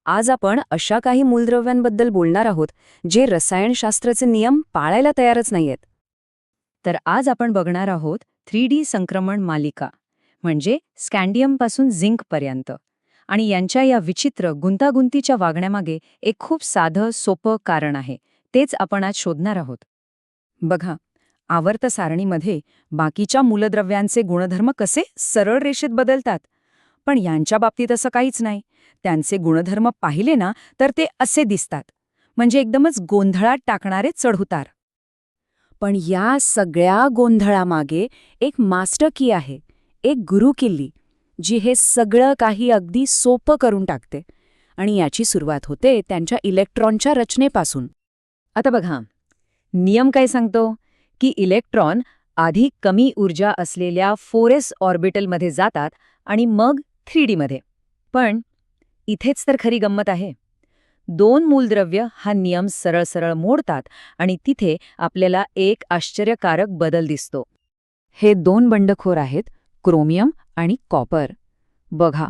आज आपण अशा काही मूलद्रव्यांबद्दल बोलणार आहोत जे रसायनशास्त्राचे नियम पाळायला तयारच नाहीयेत. तर आज आपण बघणार आहोत 3D संक्रमण मालिका, म्हणजे स्कँडियमपासून झिंकपर्यंत. आणि यांच्या या विचित्र गुंतागुंतीच्या वागण्यामागे एक खूप साधं सोपं कारण आहे. तेच आपण आज शोधणार आहोत. बघा, आवर्त सारणीमध्ये बाकीच्या मूलद्रव्यांचे गुणधर्म कसे सरळ रेषेत बदलतात, पण यांच्या बाबतीत असं काहीच नाही. त्यांचे गुणधर्म पाहिले ना तर ते असे दिसतात, म्हणजे एकदमच गोंधळात टाकणारे चढउतार. पण या सगळ्या गोंधळामागे एक मास्टर की आहे, एक गुरुकिल्ली, जी हे सगळं काही अगदी सोपं करून टाकते. आणि याची सुरुवात होते त्यांच्या इलेक्ट्रॉनच्या रचनेपासून. आता बघा, नियम काय सांगतो की इलेक्ट्रॉन आधी कमी ऊर्जा असलेल्या 4s ऑर्बिटलमध्ये जातात आणि मग 3D मध्ये. पण इथेच तर खरी गंमत आहे. दोन मूलद्रव्य हा नियम सरळ सरळ मोडतात आणि तिथे आपल्याला एक आश्चर्यकारक बदल दिसतो. हे दोन बंडखोर आहेत, क्रोमियम आणि कॉपर. बघा,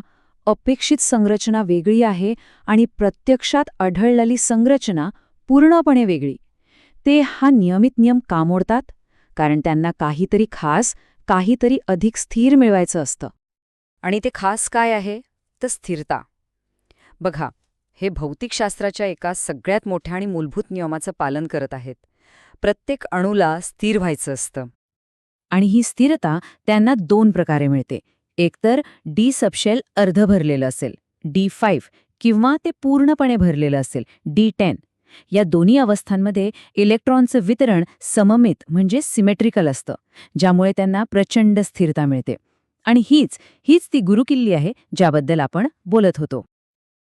अपेक्षित संरचना वेगळी आहे आणि प्रत्यक्षात आढळलेली संरचना पूर्णपणे वेगळी. ते हा नियमित नियम का मोडतात? कारण त्यांना काहीतरी खास, काहीतरी अधिक स्थिर मिळवायचं असतं. आणि ते खास काय आहे? तर स्थिरता. बघा, हे भौतिकशास्त्राच्या एका सगळ्यात मोठ्या आणि मूलभूत नियमाचं पालन करत आहेत. प्रत्येक अणूला स्थिर व्हायचं असतं. आणि ही स्थिरता त्यांना दोन प्रकारे मिळते. एकतर डी सबशेल अर्ध भरलेलं असेल, D5, किंवा ते पूर्णपणे भरलेलं असेल, D10. या दोन्ही अवस्थांमध्ये इलेक्ट्रॉनचं वितरण सममित म्हणजे सिमेट्रिकल असतं, ज्यामुळे त्यांना प्रचंड स्थिरता मिळते. आणि हीच ती गुरुकिल्ली आहे ज्याबद्दल आपण बोलत होतो.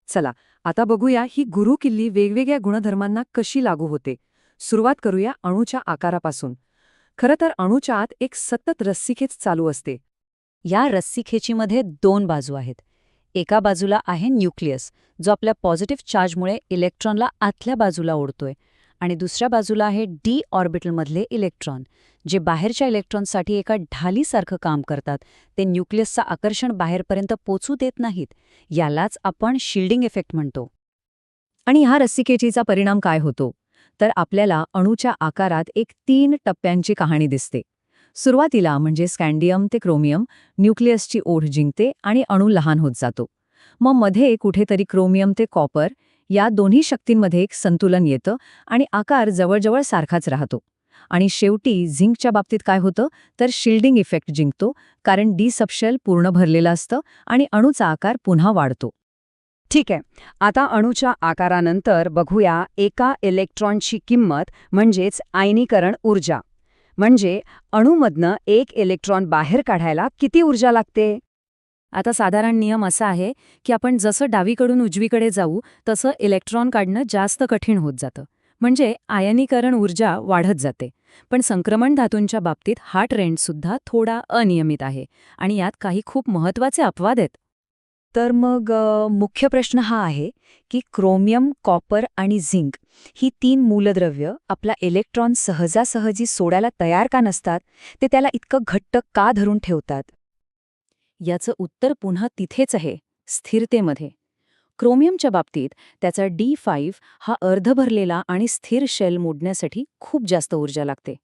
चला, आता बघूया ही गुरुकिल्ली वेगवेगळ्या गुणधर्मांना कशी लागू होते. सुरुवात करूया अणूच्या आकारापासून. खरं तर अणूच्या आत एक सतत रस्सीखेच चालू असते. या रस्सीखेचीमध्ये दोन बाजू आहेत. एका बाजूला आहे न्यूक्लियस, जो आपल्या पॉझिटिव्ह चार्जमुळे इलेक्ट्रॉनला आतल्या बाजूला ओढतोय, आणि दुसऱ्या बाजूला आहे डी ऑर्बिटलमधले इलेक्ट्रॉन, जे बाहेरच्या इलेक्ट्रॉनसाठी एका ढालीसारखं काम करतात. ते न्यूक्लियसचं आकर्षण बाहेरपर्यंत पोचू देत नाहीत. यालाच आपण शिल्डिंग इफेक्ट म्हणतो. आणि ह्या रस्सीखेचीचा परिणाम काय होतो? तर आपल्याला अणूच्या आकारात एक 3 टप्प्यांची कहाणी दिसते. सुरुवातीला म्हणजे स्कँडियम ते क्रोमियम, न्यूक्लियसची ओढ जिंकते आणि अणू लहान होत जातो. मग मध्ये कुठेतरी क्रोमियम ते कॉपर, या दोन्ही शक्तींमध्ये एक संतुलन येतं आणि आकार जवळजवळ सारखाच राहतो. आणि शेवटी झिंकच्या बाबतीत काय होतं? तर शिल्डिंग इफेक्ट जिंकतो, कारण डी सबशेल पूर्ण भरलेलं असतं आणि अणूचा आकार पुन्हा वाढतो. ठीक आहे, आता अणूच्या आकारानंतर बघूया एका इलेक्ट्रॉनची किंमत, म्हणजेच आयनीकरण ऊर्जा. म्हणजे अणूमधनं एक इलेक्ट्रॉन बाहेर काढायला किती ऊर्जा लागते? आता साधारण नियम असा आहे की आपण जसं डावीकडून उजवीकडे जाऊ तसं इलेक्ट्रॉन काढणं जास्त कठीण होत जातं. म्हणजे आयनीकरण ऊर्जा वाढत जाते. पण संक्रमण धातूंच्या बाबतीत हा ट्रेंडसुद्धा थोडा अनियमित आहे आणि यात काही खूप महत्त्वाचे अपवाद आहेत. तर मग मुख्य प्रश्न हा आहे की क्रोमियम, कॉपर आणि झिंक ही 3 मूलद्रव्य आपला इलेक्ट्रॉन सहजासहजी सोडायला तयार का नसतात? ते त्याला इतकं घट्ट का धरून ठेवतात? याचं उत्तर पुन्हा तिथेच आहे, स्थिरतेमध्ये. क्रोमियमच्या बाबतीत त्याचा D5 हा अर्ध भरलेला आणि स्थिर शेल मोडण्यासाठी खूप जास्त ऊर्जा लागते.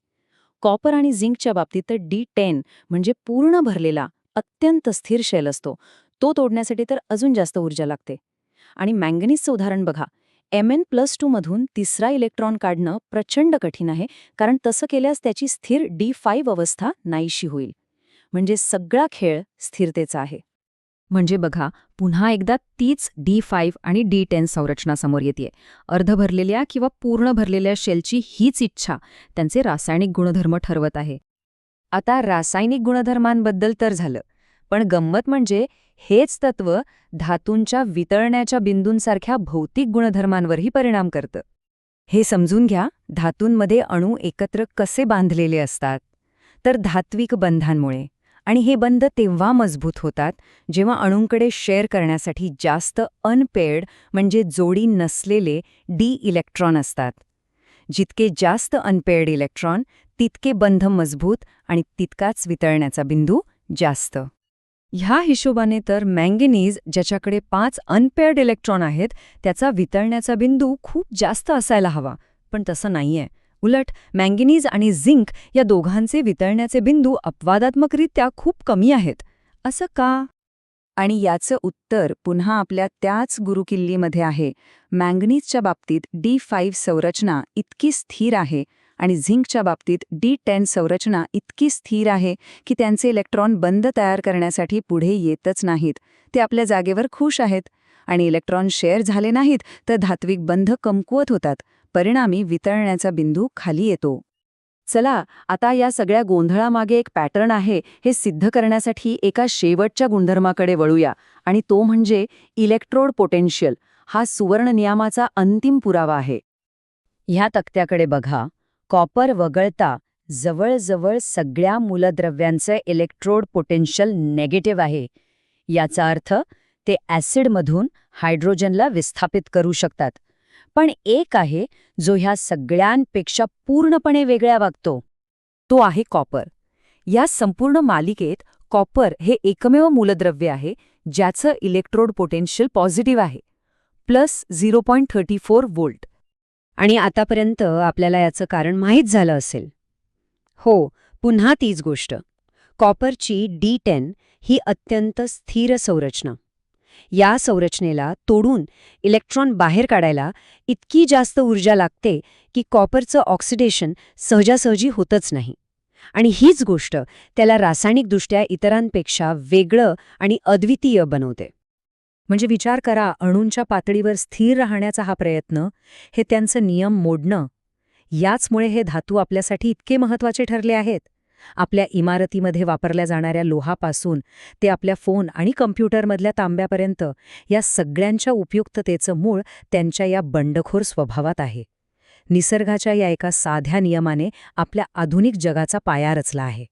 कॉपर आणि झिंकच्या बाबतीत तर D10 म्हणजे पूर्ण भरलेला, अत्यंत स्थिर शेल असतो. तो तोडण्यासाठी तर अजून जास्त ऊर्जा लागते. आणि मँगनीजचं उदाहरण बघा. Mn+2 मधून तिसरा इलेक्ट्रॉन काढणं प्रचंड कठीण आहे, कारण तसं केल्यास त्याची स्थिर D5 अवस्था नाहीशी होईल. म्हणजे सगळा खेळ स्थिरतेचा आहे. म्हणजे बघा, पुन्हा एकदा तीच D5 आणि D10 संरचना समोर येते. अर्ध भरलेल्या किंवा पूर्ण भरलेल्या शेलची हीच इच्छा त्यांचे रासायनिक गुणधर्म ठरवत आहे. आता रासायनिक गुणधर्मांबद्दल तर झालं, पण गंमत म्हणजे हेच तत्त्व धातूंच्या वितळण्याच्या बिंदूंसारख्या भौतिक गुणधर्मांवरही परिणाम करतं. हे समजून घ्या, धातूंमध्ये अणू एकत्र कसे बांधलेले असतात? तर धात्विक बंधांमुळे. आणि हे बंध तेव्हा मजबूत होतात जेव्हा अणूंकडे शेअर करण्यासाठी जास्त अनपेअर्ड म्हणजे जोडी नसलेले डी इलेक्ट्रॉन असतात. जितके जास्त अनपेअर्ड इलेक्ट्रॉन, तितके बंध मजबूत आणि तितकाच वितळण्याचा बिंदू जास्त. ह्या हिशोबाने तर मँगनीज, ज्याच्याकडे 5 अनपेअर्ड इलेक्ट्रॉन आहेत, त्याचा वितळण्याचा बिंदू खूप जास्त असायला हवा. पण तसं नाहीये. उलट मँगनीज आणि झिंक या दोघांचे वितळण्याचे बिंदू अपवादात्मकरित्या खूप कमी आहेत. असं का? आणि याचं उत्तर पुन्हा आपल्या त्याच गुरुकिल्लीमध्ये आहे. मँगनीजच्या बाबतीत D5 संरचना इतकी स्थिर आहे आणि झिंकच्या बाबतीत D10 संरचना इतकी स्थिर आहे की त्यांचे इलेक्ट्रॉन बंध तयार करण्यासाठी पुढे येतच नाहीत. ते आपल्या जागेवर खुश आहेत. आणि इलेक्ट्रॉन शेअर झाले नाहीत तर धात्विक बंध कमकुवत होतात. परिणामी वितळण्याचा बिंदू खाली येतो. चला, आता या सगळ्या गोंधळामागे एक पॅटर्न आहे हे सिद्ध करण्यासाठी एका शेवटच्या गुणधर्माकडे वळूया, आणि तो म्हणजे इलेक्ट्रोड पोटेन्शियल. हा सुवर्ण नियमाचा अंतिम पुरावा आहे. ह्या तक्त्याकडे बघा. कॉपर वगळता जवळजवळ सगळ्या मूलद्रव्यांचे इलेक्ट्रोड पोटेन्शियल नेगेटिव्ह आहे. याचा अर्थ ते ॲसिडमधून हायड्रोजनला विस्थापित करू शकतात. पण एक आहे जो ह्या सगळ्यांपेक्षा पूर्णपणे वेगळा वागतो. तो आहे कॉपर. या संपूर्ण मालिकेत कॉपर हे एकमेव मूलद्रव्य आहे ज्याचं इलेक्ट्रोड पोटेन्शियल पॉझिटिव्ह आहे, +0.34 व्होल्ट. आणि आतापर्यंत आपल्याला याचं कारण माहीत झालं असेल. हो, पुन्हा तीच गोष्ट. कॉपरची D10 ही अत्यंत स्थिर संरचना. या संरचनेला तोडून इलेक्ट्रॉन बाहेर काढायला इतकी जास्त ऊर्जा लागते की कॉपरचं ऑक्सिडेशन सहजासहजी होतच नाही. आणि हीच गोष्ट त्याला रासायनिकदृष्ट्या इतरांपेक्षा वेगळं आणि अद्वितीय बनवते. म्हणजे विचार करा, अणूंच्या पातळीवर स्थिर राहण्याचा हा प्रयत्न, हे त्यांचं नियम मोडणं. याचमुळे हे धातू आपल्यासाठी इतके महत्त्वाचे ठरले आहेत. आपल्या इमारतीमध्ये वापरल्या जाणाऱ्या लोहापासून ते आपल्या फोन आणि कम्प्युटरमधल्या तांब्यापर्यंत या सगळ्यांच्या उपयुक्ततेचं मूळ त्यांच्या या बंडखोर स्वभावात आहे. निसर्गाच्या या एका साध्या नियमाने आपल्या आधुनिक जगाचा पाया रचला आहे.